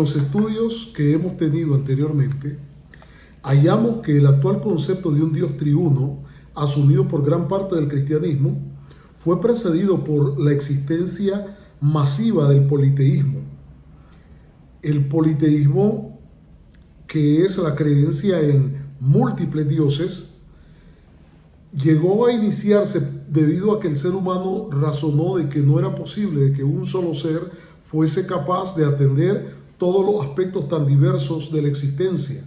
Los estudios que hemos tenido anteriormente, hallamos que el actual concepto de un Dios triuno, asumido por gran parte del cristianismo, fue precedido por la existencia masiva del politeísmo. El politeísmo, que es la creencia en múltiples dioses, llegó a iniciarse debido a que el ser humano razonó de que no era posible de que un solo ser fuese capaz de atender todos los aspectos tan diversos de la existencia,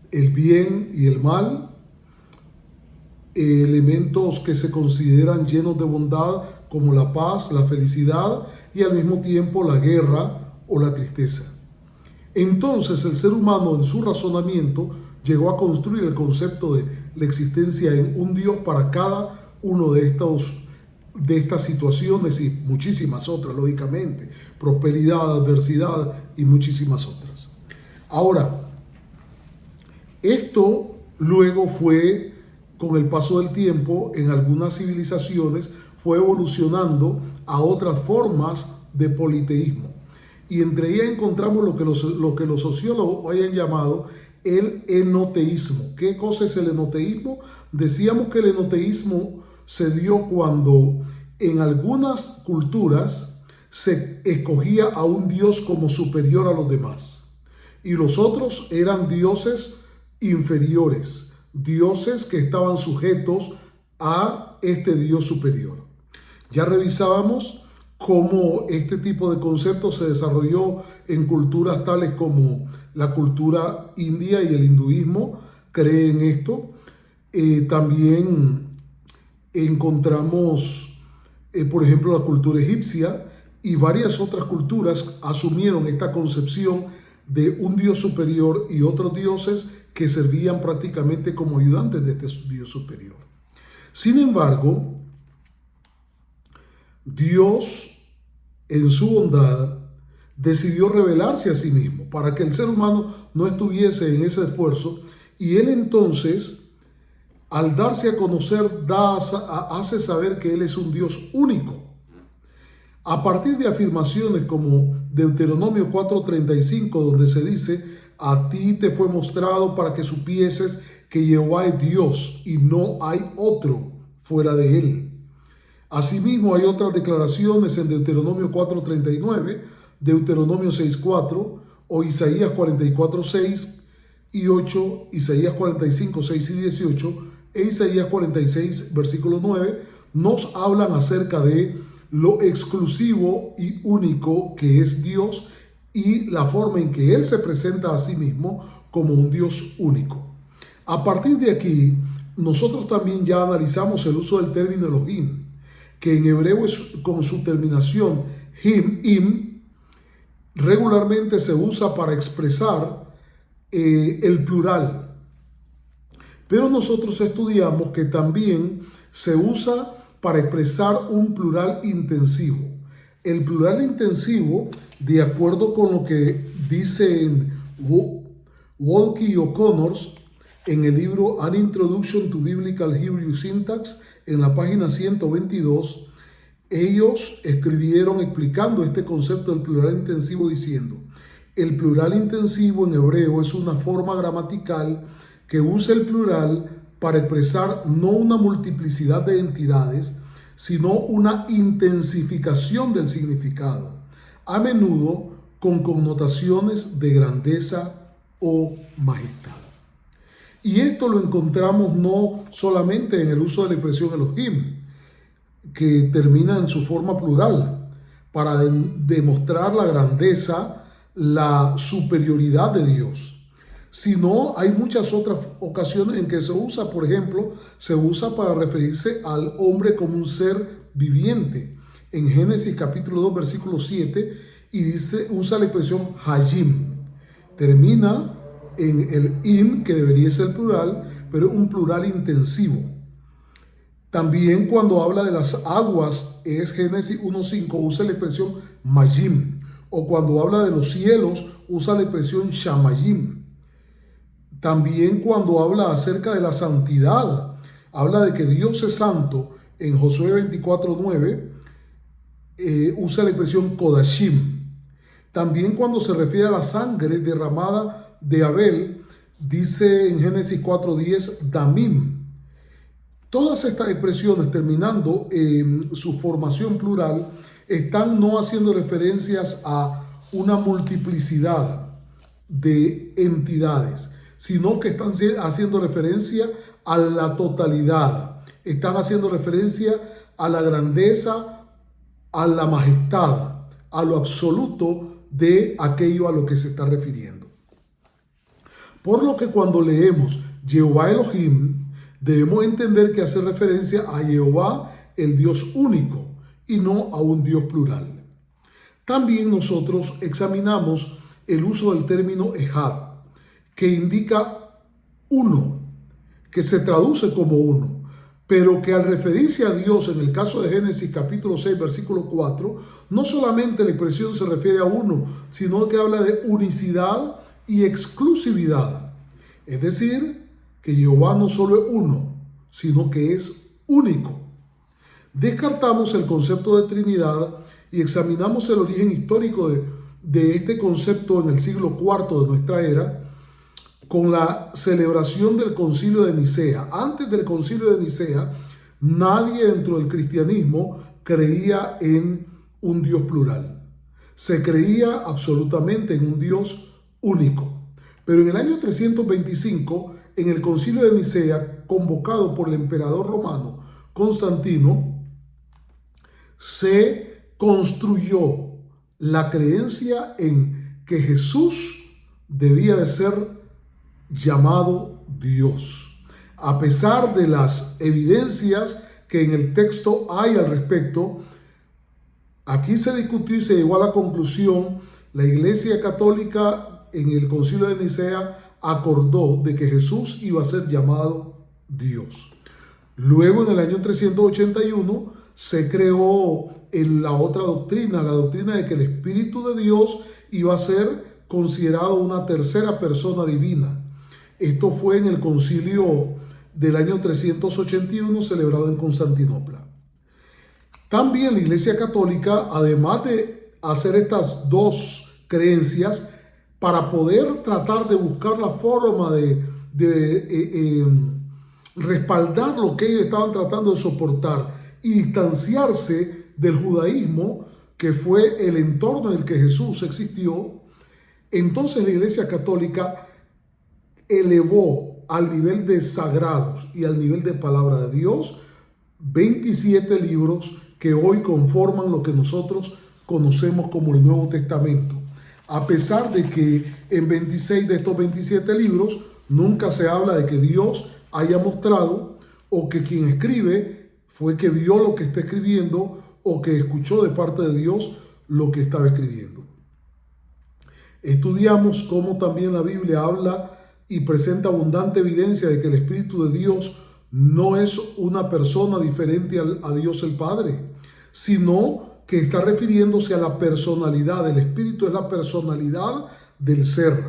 el bien y el mal, elementos que se consideran llenos de bondad como la paz, la felicidad y al mismo tiempo la guerra o la tristeza. Entonces el ser humano en su razonamiento llegó a construir el concepto de la existencia en un Dios para cada uno de estas situaciones y muchísimas otras, lógicamente, prosperidad, adversidad y muchísimas otras. Ahora, esto luego fue, con el paso del tiempo, en algunas civilizaciones, fue evolucionando a otras formas de politeísmo. Y entre ellas encontramos lo que los sociólogos hayan llamado el enoteísmo. ¿Qué cosa es el enoteísmo? Decíamos que el enoteísmo se dio cuando en algunas culturas se escogía a un dios como superior a los demás y los otros eran dioses inferiores, dioses que estaban sujetos a este dios superior. Ya revisábamos cómo este tipo de concepto se desarrolló en culturas tales como la cultura india y el hinduismo creen esto. También encontramos, por ejemplo, la cultura egipcia y varias otras culturas asumieron esta concepción de un dios superior y otros dioses que servían prácticamente como ayudantes de este dios superior. Sin embargo, Dios, en su bondad, decidió revelarse a sí mismo para que el ser humano no estuviese en ese esfuerzo, y él entonces, al darse a conocer, hace saber que él es un Dios único. A partir de afirmaciones como Deuteronomio 4:35, donde se dice: a ti te fue mostrado para que supieses que Jehová es Dios y no hay otro fuera de él. Asimismo, hay otras declaraciones en Deuteronomio 4:39, Deuteronomio 6:4 o Isaías 44:6 y 8, Isaías 45:6 y 18 e Isaías 46, versículo 9, nos hablan acerca de lo exclusivo y único que es Dios y la forma en que Él se presenta a sí mismo como un Dios único. A partir de aquí, nosotros también ya analizamos el uso del término Elohim, que en hebreo es con su terminación im, regularmente se usa para expresar el plural. Pero nosotros estudiamos que también se usa para expresar un plural intensivo. El plural intensivo, de acuerdo con lo que dicen Walke y O'Connor en el libro An Introduction to Biblical Hebrew Syntax, en la página 122, ellos escribieron explicando este concepto del plural intensivo diciendo: el plural intensivo en hebreo es una forma gramatical que usa el plural para expresar no una multiplicidad de entidades, sino una intensificación del significado, a menudo con connotaciones de grandeza o majestad. Y esto lo encontramos no solamente en el uso de la expresión Elohim, que termina en su forma plural, para demostrar la grandeza, la superioridad de Dios, sino hay muchas otras ocasiones en que se usa. Por ejemplo, se usa para referirse al hombre como un ser viviente. En Génesis capítulo 2, versículo 7, y usa la expresión Hayim. Termina en el im, que debería ser plural, pero un plural intensivo. También cuando habla de las aguas, es Génesis 1:5, usa la expresión Mayim. O cuando habla de los cielos, usa la expresión Shamayim. También cuando habla acerca de la santidad, habla de que Dios es santo. En Josué 24:9 usa la expresión Kodashim. También cuando se refiere a la sangre derramada de Abel, dice en Génesis 4:10, Damim. Todas estas expresiones, terminando en su formación plural, están no haciendo referencias a una multiplicidad de entidades, sino que están haciendo referencia a la totalidad, están haciendo referencia a la grandeza, a la majestad, a lo absoluto de aquello a lo que se está refiriendo. Por lo que cuando leemos Jehová Elohim, debemos entender que hace referencia a Jehová, el Dios único, y no a un Dios plural. También nosotros examinamos el uso del término Ejad, que indica uno, que se traduce como uno, pero que al referirse a Dios en el caso de Génesis capítulo 6, versículo 4, no solamente la expresión se refiere a uno, sino que habla de unicidad y exclusividad. Es decir, que Jehová no solo es uno, sino que es único. Descartamos el concepto de Trinidad y examinamos el origen histórico de este concepto en el siglo IV de nuestra era, con la celebración del Concilio de Nicea. Antes del Concilio de Nicea, nadie dentro del cristianismo creía en un Dios plural. Se creía absolutamente en un Dios único. Pero en el año 325, en el Concilio de Nicea, convocado por el emperador romano Constantino, se construyó la creencia en que Jesús debía de ser llamado Dios. A pesar de las evidencias que en el texto hay al respecto, aquí se discutió y se llegó a la conclusión, la Iglesia Católica en el Concilio de Nicea acordó de que Jesús iba a ser llamado Dios. Luego, en el año 381, se creó la otra doctrina, la doctrina de que el Espíritu de Dios iba a ser considerado una tercera persona divina. Esto fue en el concilio del año 381 celebrado en Constantinopla. También la Iglesia Católica, además de hacer estas dos creencias, para poder tratar de buscar la forma de respaldar lo que ellos estaban tratando de soportar y distanciarse del judaísmo, que fue el entorno en el que Jesús existió, entonces la Iglesia Católica elevó al nivel de sagrados y al nivel de palabra de Dios 27 libros que hoy conforman lo que nosotros conocemos como el Nuevo Testamento. A pesar de que en 26 de estos 27 libros nunca se habla de que Dios haya mostrado o que quien escribe fue que vio lo que está escribiendo o que escuchó de parte de Dios lo que estaba escribiendo. Estudiamos cómo también la Biblia habla y presenta abundante evidencia de que el Espíritu de Dios no es una persona diferente a Dios el Padre, sino que está refiriéndose a la personalidad. El Espíritu es la personalidad del ser.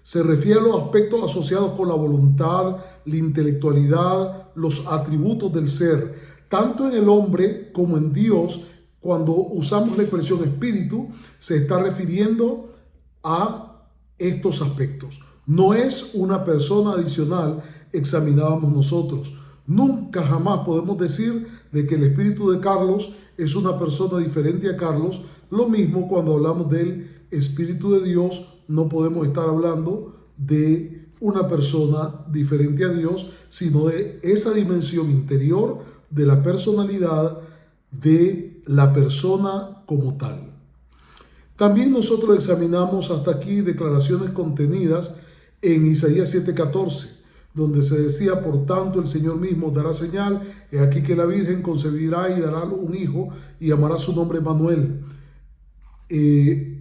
Se refiere a los aspectos asociados con la voluntad, la intelectualidad, los atributos del ser, tanto en el hombre como en Dios. Cuando usamos la expresión espíritu, se está refiriendo a estos aspectos. No es una persona adicional, examinábamos nosotros. Nunca jamás podemos decir de que el espíritu de Carlos es una persona diferente a Carlos. Lo mismo cuando hablamos del Espíritu de Dios, no podemos estar hablando de una persona diferente a Dios, sino de esa dimensión interior de la personalidad de la persona como tal. También nosotros examinamos hasta aquí declaraciones contenidas en Isaías 7:14, donde se decía: por tanto el Señor mismo dará señal, he aquí que la Virgen concebirá y dará un hijo y llamará su nombre Manuel. Y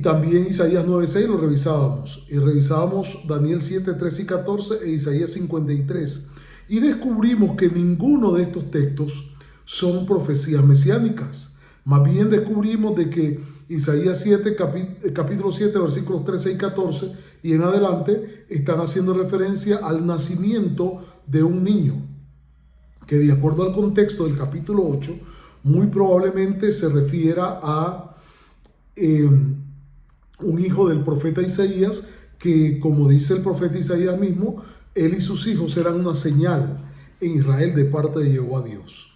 también Isaías 9:6 lo revisábamos. Y revisábamos Daniel 7:13 y 14 e Isaías 53. Y descubrimos que ninguno de estos textos son profecías mesiánicas. Más bien descubrimos de que Isaías 7, capítulo 7, versículos 13 y 14 y en adelante están haciendo referencia al nacimiento de un niño, que de acuerdo al contexto del capítulo 8, muy probablemente se refiera a un hijo del profeta Isaías, que, como dice el profeta Isaías mismo, él y sus hijos serán una señal en Israel de parte de Jehová Dios.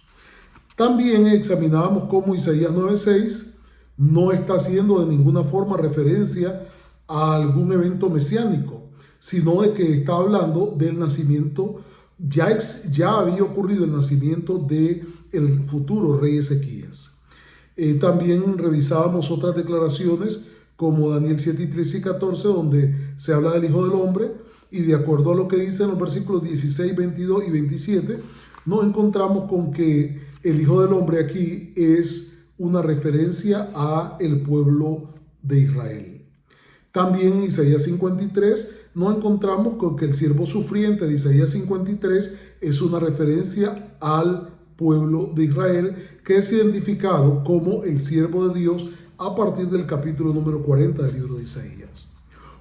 También examinábamos cómo Isaías 9:6 no está haciendo de ninguna forma referencia a algún evento mesiánico, sino de que está hablando del nacimiento. Ya había ocurrido el nacimiento del futuro rey Ezequías. También revisábamos otras declaraciones como Daniel 7, 13 y 14, donde se habla del Hijo del Hombre, y de acuerdo a lo que dicen los versículos 16, 22 y 27, nos encontramos con que el Hijo del Hombre aquí es una referencia a el pueblo de Israel. También en Isaías 53 nos encontramos con que el siervo sufriente de Isaías 53 es una referencia al pueblo de Israel, que es identificado como el siervo de Dios a partir del capítulo número 40 del libro de Isaías.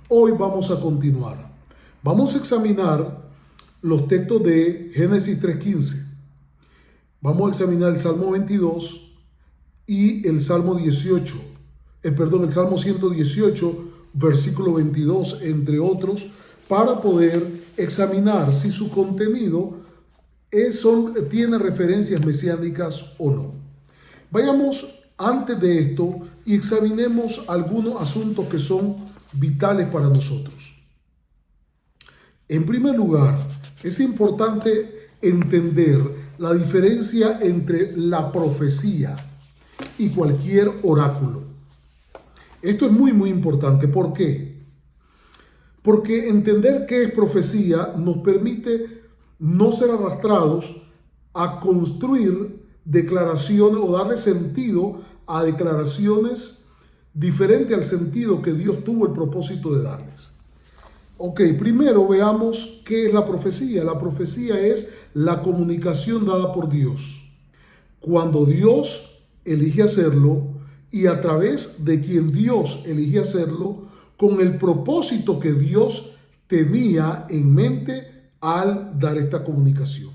Hoy vamos a continuar. Vamos a examinar los textos de Génesis 3:15. Vamos a examinar el Salmo 22 y el Salmo 18. El Salmo 118, versículo 22, entre otros, para poder examinar si su contenido tiene referencias mesiánicas o no. Vayamos antes de esto y examinemos algunos asuntos que son vitales para nosotros. En primer lugar, es importante entender la diferencia entre la profecía y cualquier oráculo. Esto es muy importante. ¿Por qué? Porque entender qué es profecía nos permite no ser arrastrados a construir declaraciones o darle sentido a declaraciones diferentes al sentido que Dios tuvo el propósito de darles. Ok, primero veamos qué es la profecía. La profecía es la comunicación dada por Dios. Cuando Dios elige hacerlo y a través de quien Dios elige hacerlo, con el propósito que Dios tenía en mente al dar esta comunicación.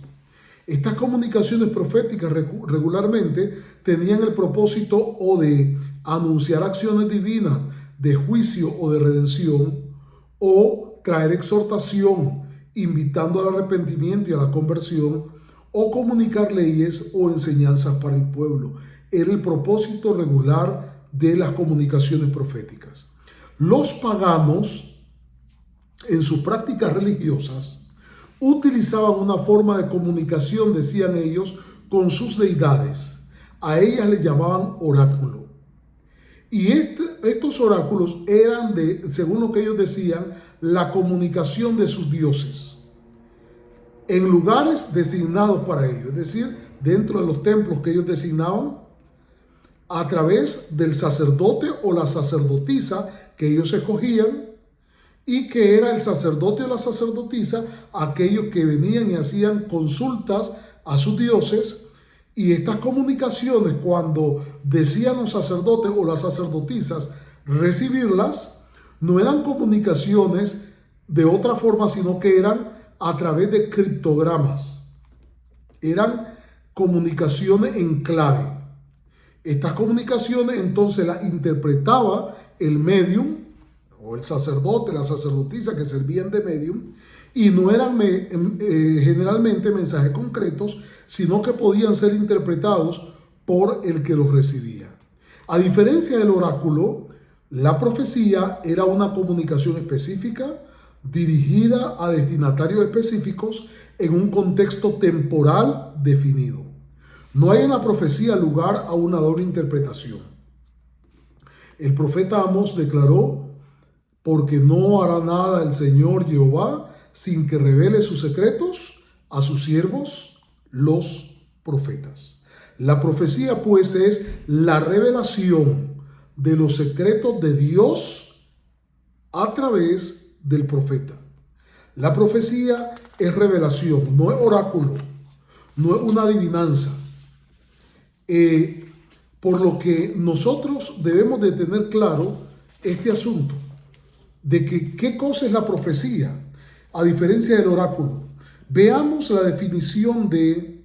Estas comunicaciones proféticas regularmente tenían el propósito o de anunciar acciones divinas de juicio o de redención, o traer exhortación, invitando al arrepentimiento y a la conversión, o comunicar leyes o enseñanzas para el pueblo. Era el propósito regular de las comunicaciones proféticas. Los paganos, en sus prácticas religiosas, utilizaban una forma de comunicación, decían ellos, con sus deidades. A ellas les llamaban oráculo. Y estos oráculos eran, según lo que ellos decían, la comunicación de sus dioses en lugares designados para ellos, es decir, dentro de los templos que ellos designaban, a través del sacerdote o la sacerdotisa que ellos escogían, y que era el sacerdote o la sacerdotisa aquellos que venían y hacían consultas a sus dioses. Y estas comunicaciones, cuando decían los sacerdotes o las sacerdotisas recibirlas, no eran comunicaciones de otra forma, sino que eran a través de criptogramas. Eran comunicaciones en clave. Estas comunicaciones entonces las interpretaba el medium o el sacerdote, la sacerdotisa que servían de medium, y no eran generalmente mensajes concretos, sino que podían ser interpretados por el que los recibía. A diferencia del oráculo, la profecía era una comunicación específica dirigida a destinatarios específicos en un contexto temporal definido. No hay en la profecía lugar a una doble interpretación. El profeta Amós declaró: porque no hará nada el Señor Jehová sin que revele sus secretos a sus siervos, los profetas. La profecía, pues, es la revelación de los secretos de Dios a través del profeta. La profecía es revelación, no es oráculo, no es una adivinanza. Por lo que nosotros debemos de tener claro este asunto de que qué cosa es la profecía, a diferencia del oráculo. Veamos la definición de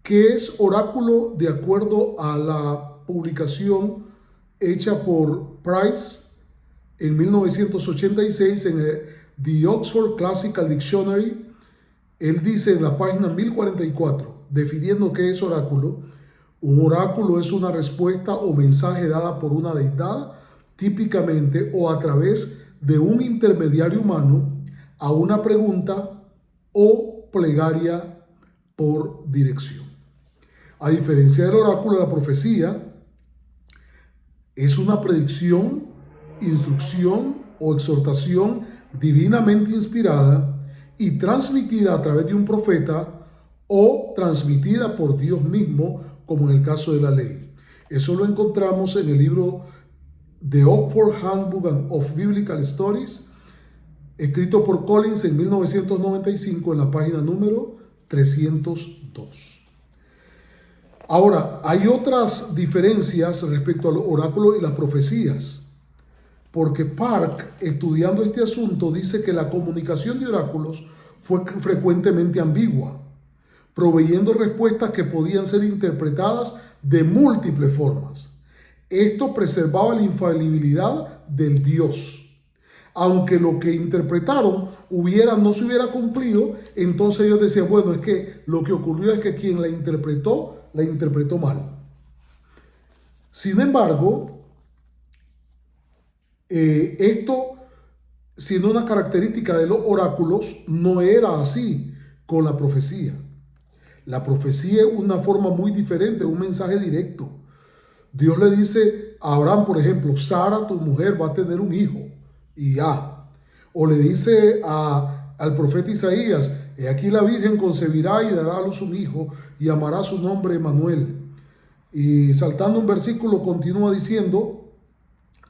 ¿Qué es oráculo? De acuerdo a la publicación hecha por Price en 1986 en el The Oxford Classical Dictionary, él dice en la página 1044, definiendo qué es oráculo: un oráculo es una respuesta o mensaje dada por una deidad, típicamente o a través de un intermediario humano, a una pregunta o plegaria por dirección. A diferencia del oráculo, la profecía es una predicción, instrucción o exhortación divinamente inspirada y transmitida a través de un profeta o transmitida por Dios mismo, como en el caso de la ley. Eso lo encontramos en el libro The Oxford Handbook of Biblical Studies, escrito por Collins en 1995, en la página número 302. Ahora, hay otras diferencias respecto al oráculo y las profecías, porque Park, estudiando este asunto, dice que la comunicación de oráculos fue frecuentemente ambigua, proveyendo respuestas que podían ser interpretadas de múltiples formas. Esto preservaba la infalibilidad del Dios. Aunque lo que interpretaron no se hubiera cumplido, entonces ellos decían, bueno, es que lo que ocurrió es que quien la interpretó mal. Sin embargo, esto, siendo una característica de los oráculos, no era así con la profecía. La profecía es una forma muy diferente, un mensaje directo. Dios le dice a Abraham, por ejemplo, Sara, tu mujer, va a tener un hijo, y ya. O le dice al profeta Isaías, he aquí la Virgen concebirá y dará a luz un hijo, y llamará su nombre Emmanuel. Y saltando un versículo, continúa diciendo,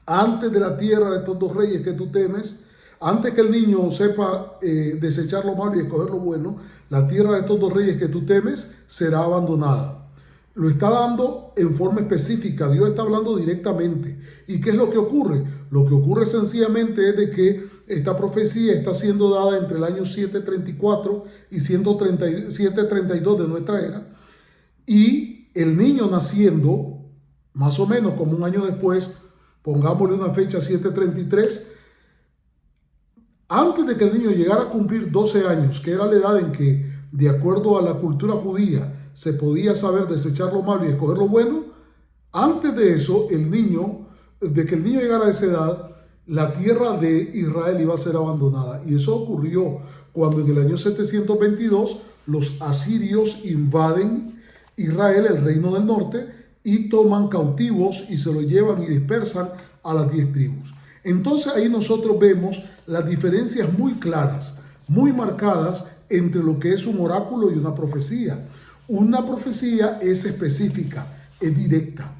antes de la tierra de estos dos reyes que tú temes, antes que el niño sepa desechar lo malo y escoger lo bueno, la tierra de estos dos reyes que tú temes será abandonada. Lo está dando en forma específica, Dios está hablando directamente. ¿Y qué es lo que ocurre? Lo que ocurre sencillamente es de que esta profecía está siendo dada entre el año 734 y 732 de nuestra era, y el niño naciendo más o menos como un año después, pongámosle una fecha 733, antes de que el niño llegara a cumplir 12 años, que era la edad en que, de acuerdo a la cultura judía, se podía saber desechar lo malo y escoger lo bueno, antes de eso, de que el niño llegara a esa edad, la tierra de Israel iba a ser abandonada. Y eso ocurrió cuando en el año 722 los asirios invaden Israel, el reino del norte, y toman cautivos y se lo llevan y dispersan a las 10 tribus. Entonces ahí nosotros vemos las diferencias muy claras, muy marcadas entre lo que es un oráculo y una profecía. Una profecía es específica, es directa.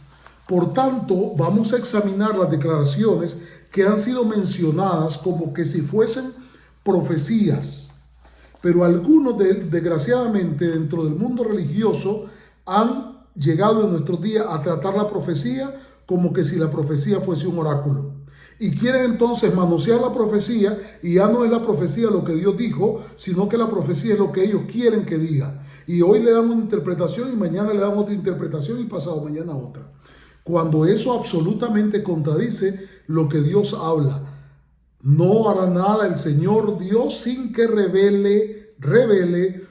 Por tanto, vamos a examinar las declaraciones que han sido mencionadas como que si fuesen profecías. Pero algunos, desgraciadamente, dentro del mundo religioso, han llegado en nuestros días a tratar la profecía como que si la profecía fuese un oráculo. Y quieren entonces manosear la profecía, y ya no es la profecía lo que Dios dijo, sino que la profecía es lo que ellos quieren que diga. Y hoy le dan una interpretación y mañana le dan otra interpretación y pasado mañana otra. Cuando eso absolutamente contradice lo que Dios habla. No hará nada el Señor Dios sin que revele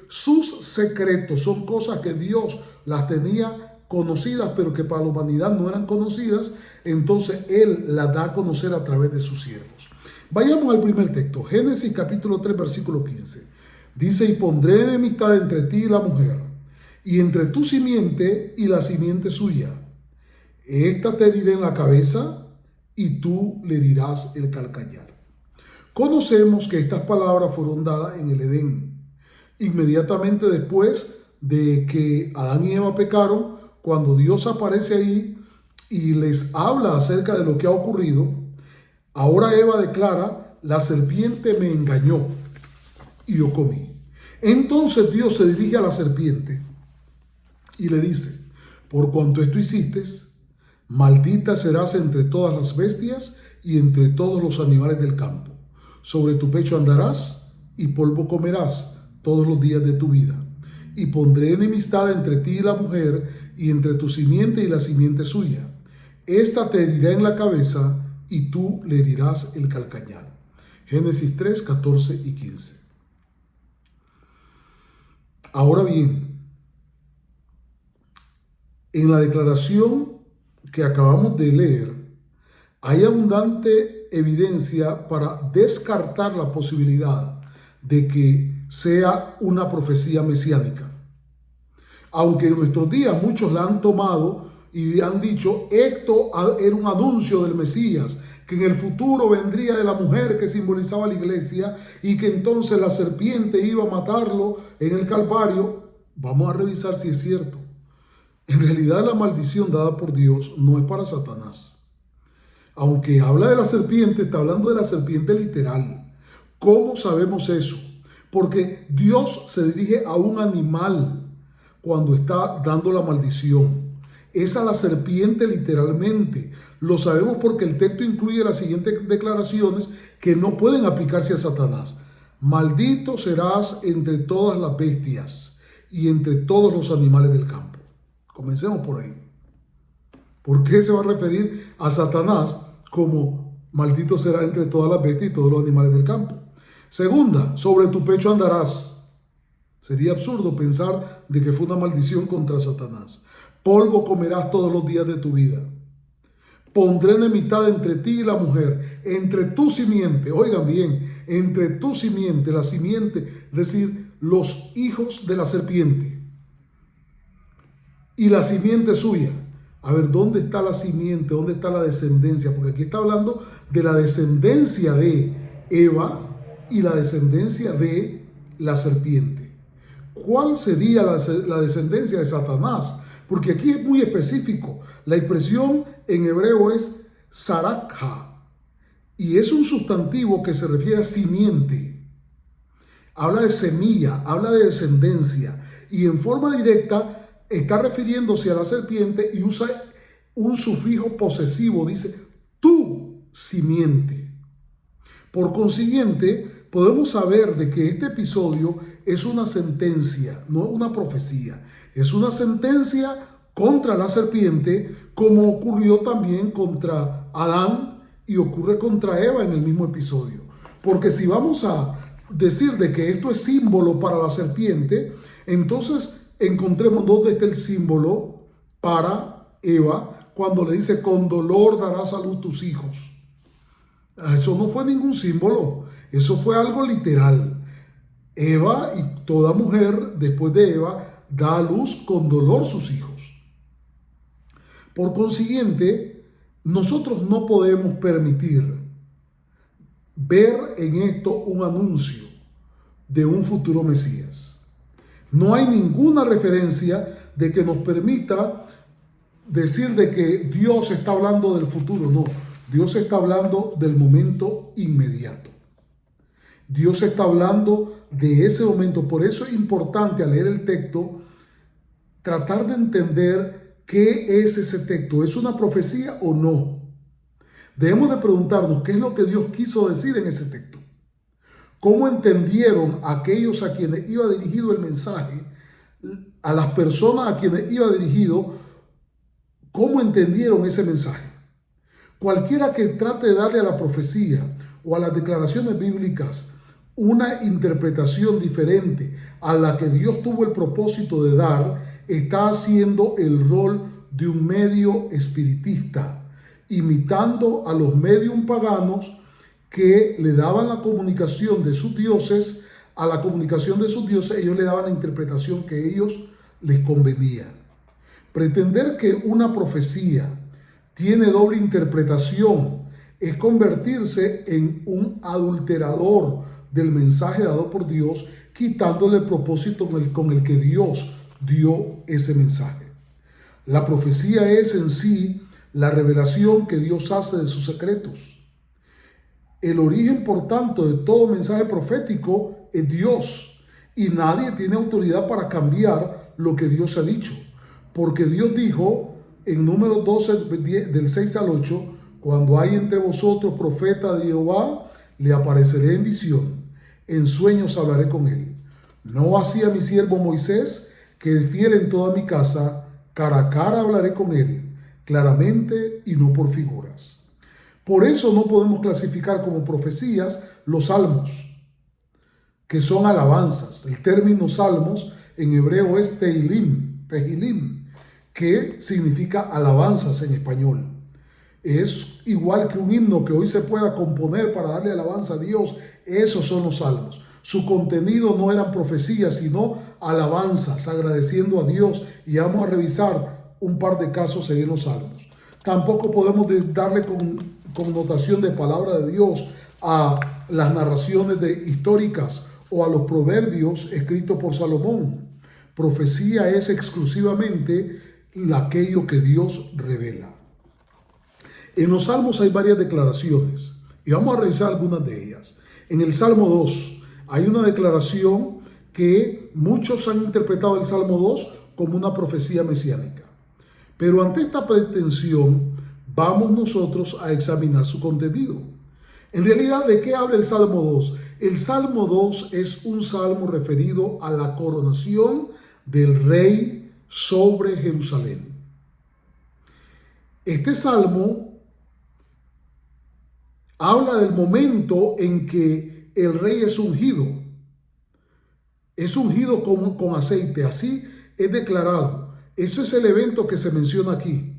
sus secretos. Son cosas que Dios las tenía conocidas, pero que para la humanidad no eran conocidas. Entonces Él las da a conocer a través de sus siervos. Vayamos al primer texto, Génesis capítulo 3, versículo 15. Dice, y pondré enemistad entre ti y la mujer, y entre tu simiente y la simiente suya. Esta te herirá en la cabeza, y tú le herirás el calcañar. Conocemos que estas palabras fueron dadas en el Edén, inmediatamente después de que Adán y Eva pecaron. Cuando Dios aparece ahí y les habla acerca de lo que ha ocurrido, ahora Eva declara, la serpiente me engañó y yo comí. Entonces Dios se dirige a la serpiente y le dice, por cuanto esto hiciste, maldita serás entre todas las bestias y entre todos los animales del campo. Sobre tu pecho andarás y polvo comerás todos los días de tu vida. y pondré enemistad entre ti y la mujer, y entre tu simiente y la simiente suya. Esta te herirá en la cabeza, y tú le herirás el calcañar. Génesis 3, 14 y 15. Ahora bien, en la declaración que acabamos de leer, hay abundante evidencia para descartar la posibilidad de que sea una profecía mesiánica. Aunque en nuestros días muchos la han tomado y han dicho, esto era un anuncio del Mesías, que en el futuro vendría de la mujer que simbolizaba la iglesia y que entonces la serpiente iba a matarlo en el Calvario. Vamos a revisar si es cierto. En realidad la maldición dada por Dios no es para Satanás. Aunque habla de la serpiente, está hablando de la serpiente literal. ¿Cómo sabemos eso? Porque Dios se dirige a un animal cuando está dando la maldición. Es a la serpiente literalmente. Lo sabemos porque el texto incluye las siguientes declaraciones que no pueden aplicarse a Satanás. Maldito serás entre todas las bestias y entre todos los animales del campo. Comencemos por ahí. ¿Por qué se va a referir a Satanás como maldito será entre todas las bestias y todos los animales del campo? Segunda, sobre tu pecho andarás. Sería absurdo pensar de que fue una maldición contra Satanás. Polvo comerás todos los días de tu vida. Pondré enemistad entre ti y la mujer, entre tu simiente, oigan bien, entre tu simiente, la simiente, es decir, los hijos de la serpiente, y la simiente suya. A ver, ¿dónde está la simiente? ¿Dónde está la descendencia? Porque aquí está hablando de la descendencia de Eva y la descendencia de la serpiente. ¿Cuál sería la descendencia de Satanás? Porque aquí es muy específico. La expresión en hebreo es sarakha y es un sustantivo que se refiere a simiente. Habla de semilla, habla de descendencia y en forma directa está refiriéndose a la serpiente y usa un sufijo posesivo, dice tu simiente. Por consiguiente, podemos saber de que este episodio es una sentencia, no una profecía. Es una sentencia contra la serpiente, como ocurrió también contra Adán y ocurre contra Eva en el mismo episodio. Porque si vamos a decir de que esto es símbolo para la serpiente, entonces encontremos dónde está el símbolo para Eva cuando le dice con dolor darás a luz tus hijos. Eso no fue ningún símbolo, eso fue algo literal. Eva y toda mujer después de Eva da a luz con dolor sus hijos. Por consiguiente, nosotros no podemos permitir ver en esto un anuncio de un futuro Mesías. No hay ninguna referencia de que nos permita decir de que Dios está hablando del futuro. No, Dios está hablando del momento inmediato. Dios está hablando de ese momento. Por eso es importante al leer el texto tratar de entender qué es ese texto. ¿Es una profecía o no? Debemos de preguntarnos qué es lo que Dios quiso decir en ese texto. ¿Cómo entendieron aquellos a quienes iba dirigido el mensaje? A las personas a quienes iba dirigido, ¿cómo entendieron ese mensaje? Cualquiera que trate de darle a la profecía o a las declaraciones bíblicas una interpretación diferente a la que Dios tuvo el propósito de dar, está haciendo el rol de un medio espiritista, imitando a los medium paganos que le daban la comunicación de sus dioses. A la comunicación de sus dioses ellos le daban la interpretación que a ellos les convenía. Pretender que una profecía tiene doble interpretación es convertirse en un adulterador del mensaje dado por Dios, quitándole el propósito con el que Dios dio ese mensaje. La profecía es en sí la revelación que Dios hace de sus secretos. El origen, por tanto, de todo mensaje profético es Dios, y nadie tiene autoridad para cambiar lo que Dios ha dicho, porque Dios dijo en Números 12, del 6 al 8, cuando hay entre vosotros profeta de Jehová, le apareceré en visión, en sueños hablaré con él. No así a mi siervo Moisés, que es fiel en toda mi casa, cara a cara hablaré con él, claramente y no por figuras. Por eso no podemos clasificar como profecías los salmos, que son alabanzas. El término salmos en hebreo es tehilim, que significa alabanzas en español. Es igual que un himno que hoy se pueda componer para darle alabanza a Dios. Esos son los salmos. Su contenido no eran profecías, sino alabanzas, agradeciendo a Dios. Y vamos a revisar un par de casos en los salmos. Tampoco podemos darle connotación de palabra de Dios a las narraciones históricas o a los proverbios escritos por Salomón. Profecía es exclusivamente aquello que Dios revela. En los salmos hay varias declaraciones y vamos a revisar algunas de ellas. En el Salmo 2 hay una declaración que muchos han interpretado el Salmo 2 como una profecía mesiánica. Pero ante esta pretensión vamos nosotros a examinar su contenido. En realidad, ¿de qué habla el Salmo 2? El Salmo 2 es un salmo referido a la coronación del rey sobre Jerusalén. Este salmo habla del momento en que el rey es ungido. Es ungido con aceite, así es declarado. Eso es el evento que se menciona aquí.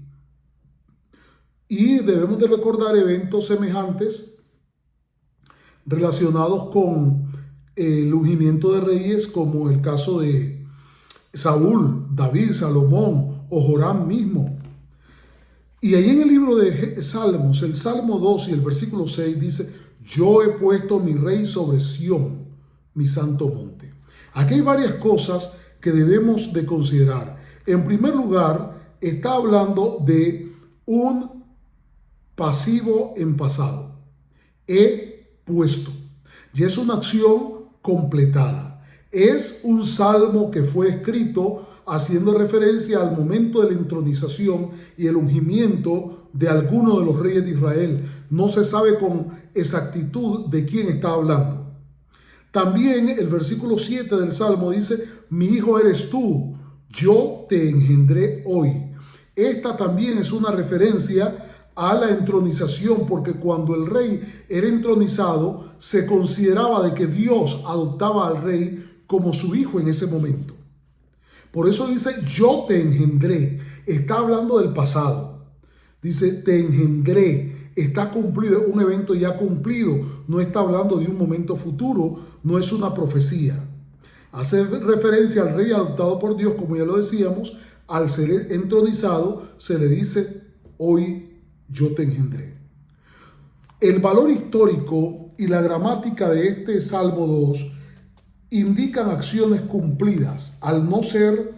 Y debemos de recordar eventos semejantes relacionados con el ungimiento de reyes, como el caso de Saúl, David, Salomón o Joram mismo. Y ahí en el libro de Salmos, el Salmo 2 y el versículo 6 dice: yo he puesto mi rey sobre Sión, mi santo monte. Aquí hay varias cosas que debemos de considerar. En primer lugar, está hablando de un pasivo en pasado. He puesto. Y es una acción completada. Es un salmo que fue escrito haciendo referencia al momento de la entronización y el ungimiento de alguno de los reyes de Israel. No se sabe con exactitud de quién está hablando. También el versículo 7 del Salmo dice: mi hijo eres tú, yo te engendré hoy. Esta también es una referencia a la entronización, porque cuando el rey era entronizado, se consideraba de que Dios adoptaba al rey como su hijo en ese momento. Por eso dice: yo te engendré. Está hablando del pasado. Dice: te engendré. Está cumplido, es un evento ya cumplido. No está hablando de un momento futuro, no es una profecía. Hace referencia al rey adoptado por Dios, como ya lo decíamos. Al ser entronizado se le dice: hoy yo te engendré. El valor histórico y la gramática de este Salmo 2 indican acciones cumplidas, al no ser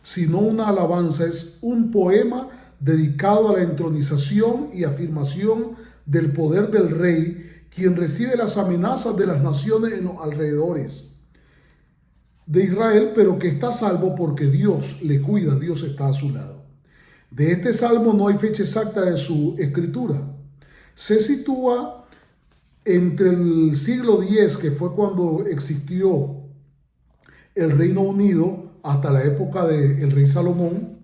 sino una alabanza. Es un poema dedicado a la entronización y afirmación del poder del rey, quien recibe las amenazas de las naciones en los alrededores de Israel, pero que está a salvo porque Dios le cuida, Dios está a su lado. De este salmo no hay fecha exacta de su escritura. Se sitúa entre el siglo X, que fue cuando existió el Reino Unido, hasta la época del rey Salomón,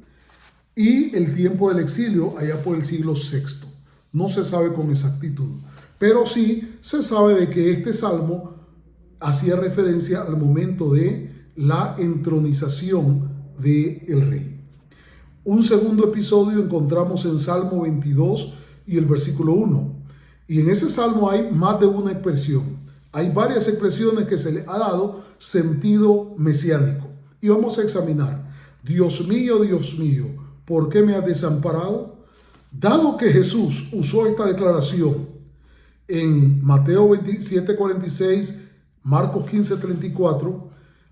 y el tiempo del exilio allá por el siglo VI. No se sabe con exactitud, pero sí se sabe de que este salmo hacía referencia al momento de la entronización del rey. Un segundo episodio encontramos en Salmo 22 y el versículo 1. Y en ese salmo hay más de una expresión. Hay varias expresiones que se le ha dado sentido mesiánico. Y vamos a examinar. Dios mío, ¿por qué me has desamparado? Dado que Jesús usó esta declaración en Mateo 27:46, Marcos 15:34,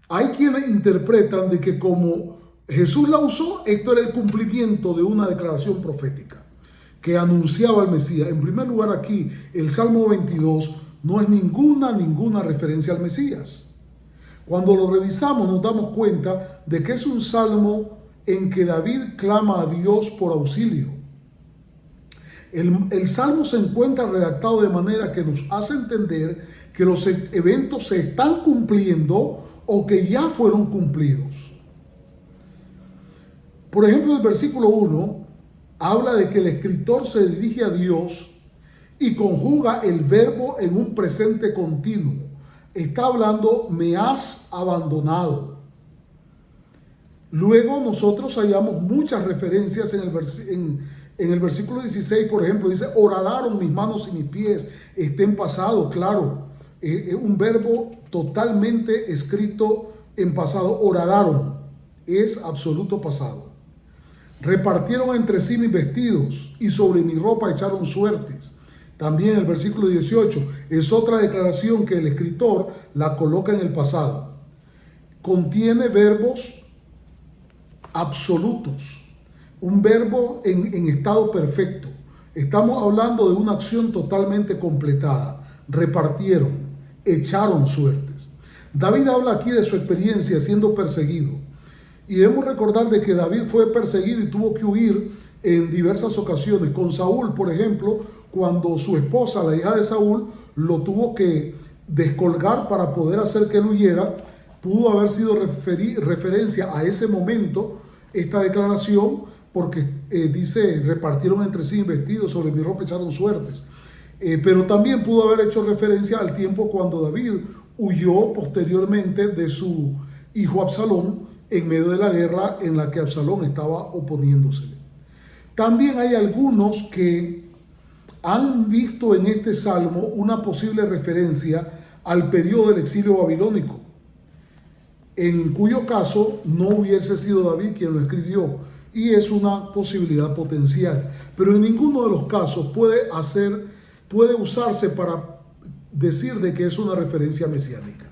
hay quienes interpretan de que como Jesús la usó, esto era el cumplimiento de una declaración profética que anunciaba al Mesías. En primer lugar, aquí el Salmo 22 no es ninguna referencia al Mesías. Cuando lo revisamos nos damos cuenta de que es un salmo en que David clama a Dios por auxilio. El salmo se encuentra redactado de manera que nos hace entender que los eventos se están cumpliendo o que ya fueron cumplidos. Por ejemplo, el versículo 1 habla de que el escritor se dirige a Dios y conjuga el verbo en un presente continuo. Está hablando, me has abandonado. Luego nosotros hallamos muchas referencias en el versículo 16, por ejemplo, dice, horadaron mis manos y mis pies, está en pasado, claro, es un verbo totalmente escrito en pasado, horadaron, es absoluto pasado. Repartieron entre sí mis vestidos y sobre mi ropa echaron suertes. También el versículo 18 es otra declaración que el escritor la coloca en el pasado. Contiene verbos absolutos, un verbo en estado perfecto. Estamos hablando de una acción totalmente completada. Repartieron, echaron suertes. David habla aquí de su experiencia siendo perseguido. Y debemos recordar de que David fue perseguido y tuvo que huir en diversas ocasiones. Con Saúl, por ejemplo, cuando su esposa, la hija de Saúl, lo tuvo que descolgar para poder hacer que él huyera, pudo haber sido referencia a ese momento esta declaración, porque dice, repartieron entre sí vestidos, sobre mi ropa echaron suertes. Pero también pudo haber hecho referencia al tiempo cuando David huyó posteriormente de su hijo Absalón, en medio de la guerra en la que Absalón estaba oponiéndosele. También hay algunos que han visto en este salmo una posible referencia al periodo del exilio babilónico, en cuyo caso no hubiese sido David quien lo escribió, y es una posibilidad potencial, pero en ninguno de los casos puede usarse para decir de que es una referencia mesiánica.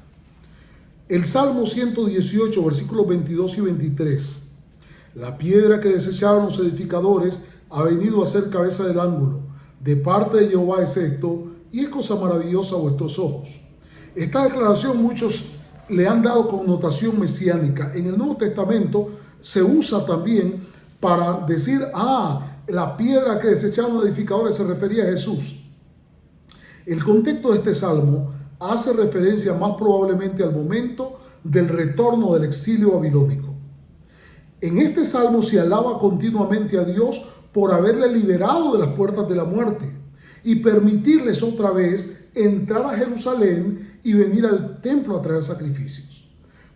El Salmo 118, versículos 22 y 23. La piedra que desecharon los edificadores ha venido a ser cabeza del ángulo. De parte de Jehová es esto, y es cosa maravillosa a vuestros ojos. Esta declaración muchos le han dado connotación mesiánica. En el Nuevo Testamento se usa también para decir, la piedra que desecharon los edificadores se refería a Jesús. El contexto de este salmo hace referencia más probablemente al momento del retorno del exilio babilónico. En este salmo se alaba continuamente a Dios por haberle liberado de las puertas de la muerte y permitirles otra vez entrar a Jerusalén y venir al templo a traer sacrificios.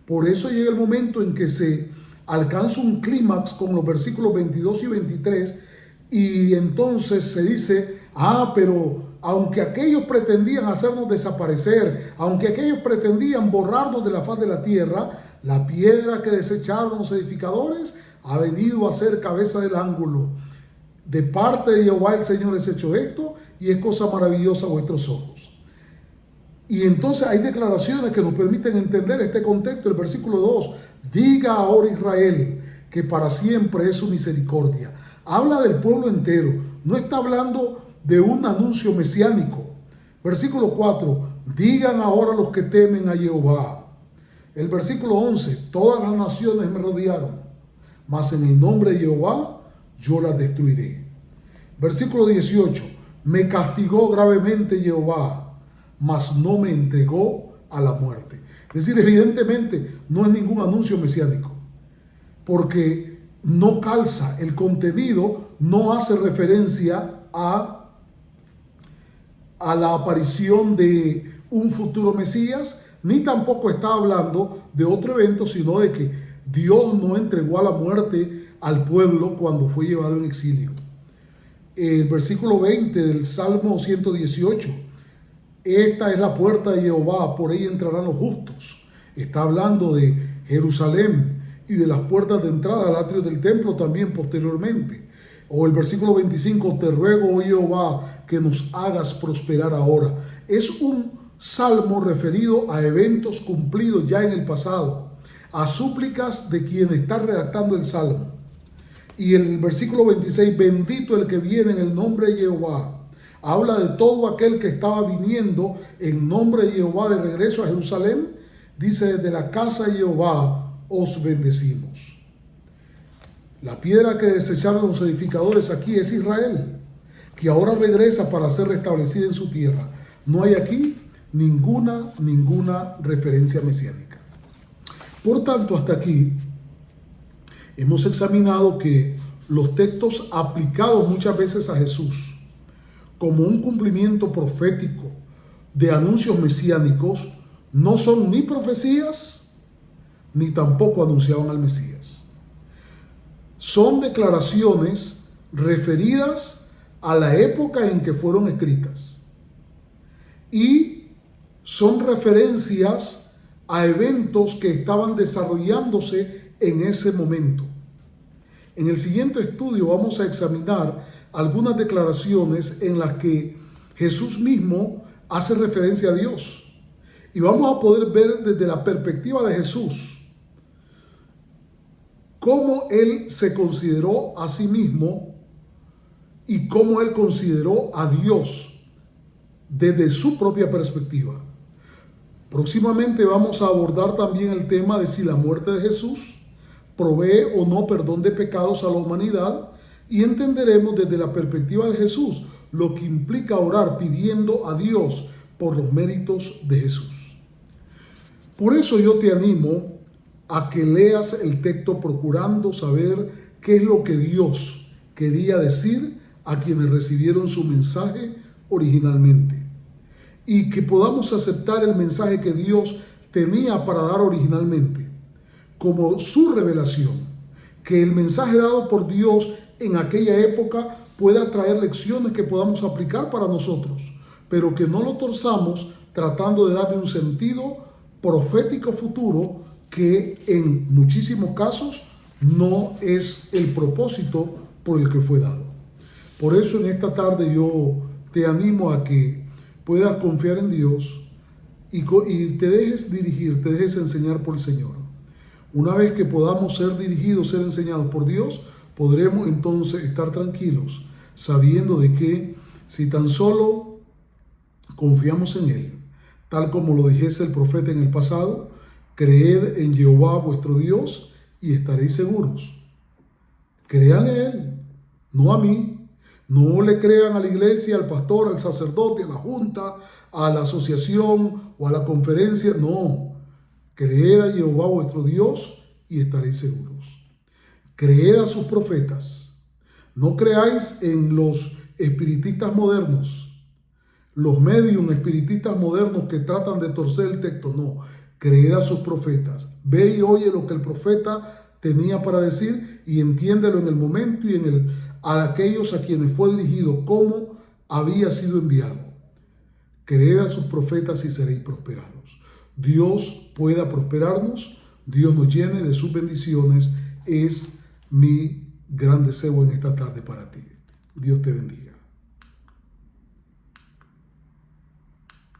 Por eso llega el momento en que se alcanza un clímax con los versículos 22 y 23, y entonces se dice, pero aunque aquellos pretendían hacernos desaparecer, aunque aquellos pretendían borrarnos de la faz de la tierra, la piedra que desecharon los edificadores ha venido a ser cabeza del ángulo. De parte de Jehová el Señor es hecho esto, y es cosa maravillosa a vuestros ojos. Y entonces hay declaraciones que nos permiten entender este contexto. El versículo 2, diga ahora Israel que para siempre es su misericordia. Habla del pueblo entero, no está hablando de un anuncio mesiánico. Versículo 4, digan ahora los que temen a Jehová. El versículo 11, todas las naciones me rodearon, mas en el nombre de Jehová yo las destruiré. Versículo 18, me castigó gravemente Jehová, mas no me entregó a la muerte. Es decir, evidentemente no es ningún anuncio mesiánico, porque no calza, el contenido no hace referencia a la aparición de un futuro Mesías, ni tampoco está hablando de otro evento, sino de que Dios no entregó a la muerte al pueblo cuando fue llevado en exilio. El versículo 20 del Salmo 118, esta es la puerta de Jehová, por ella entrarán los justos. Está hablando de Jerusalén y de las puertas de entrada al atrio del templo también posteriormente. O el versículo 25, te ruego, oh Jehová, que nos hagas prosperar ahora. Es un salmo referido a eventos cumplidos ya en el pasado, a súplicas de quien está redactando el salmo. Y el versículo 26, bendito el que viene en el nombre de Jehová. Habla de todo aquel que estaba viniendo en nombre de Jehová de regreso a Jerusalén. Dice, desde la casa de Jehová os bendecimos. La piedra que desecharon los edificadores aquí es Israel, que ahora regresa para ser restablecida en su tierra. No hay aquí ninguna referencia mesiánica. Por tanto, hasta aquí hemos examinado que los textos aplicados muchas veces a Jesús como un cumplimiento profético de anuncios mesiánicos no son ni profecías ni tampoco anunciaban al Mesías. Son declaraciones referidas a la época en que fueron escritas y son referencias a eventos que estaban desarrollándose en ese momento. En el siguiente estudio vamos a examinar algunas declaraciones en las que Jesús mismo hace referencia a Dios. Y vamos a poder ver desde la perspectiva de Jesús cómo Él se consideró a sí mismo y cómo Él consideró a Dios desde su propia perspectiva. Próximamente vamos a abordar también el tema de si la muerte de Jesús provee o no perdón de pecados a la humanidad, y entenderemos desde la perspectiva de Jesús lo que implica orar pidiendo a Dios por los méritos de Jesús. Por eso yo te animo a que leas el texto procurando saber qué es lo que Dios quería decir a quienes recibieron su mensaje originalmente, y que podamos aceptar el mensaje que Dios tenía para dar originalmente como su revelación, que el mensaje dado por Dios en aquella época pueda traer lecciones que podamos aplicar para nosotros, pero que no lo torzamos tratando de darle un sentido profético futuro que en muchísimos casos no es el propósito por el que fue dado. Por eso en esta tarde yo te animo a que puedas confiar en Dios y te dejes dirigir, te dejes enseñar por el Señor. Una vez que podamos ser dirigidos, ser enseñados por Dios, podremos entonces estar tranquilos, sabiendo de que si tan solo confiamos en Él, tal como lo dijese el profeta en el pasado, creed en Jehová vuestro Dios y estaréis seguros. Créanle a Él, no a mí. No le crean a la iglesia, al pastor, al sacerdote, a la junta, a la asociación o a la conferencia. No. Creed a Jehová vuestro Dios y estaréis seguros. Creed a sus profetas. No creáis en los espiritistas modernos, los medium espiritistas modernos que tratan de torcer el texto. No. Creed a sus profetas. Ve y oye lo que el profeta tenía para decir y entiéndelo en el momento y a aquellos a quienes fue dirigido, cómo había sido enviado. Creed a sus profetas y seréis prosperados. Dios pueda prosperarnos, Dios nos llene de sus bendiciones, es mi gran deseo en esta tarde para ti. Dios te bendiga.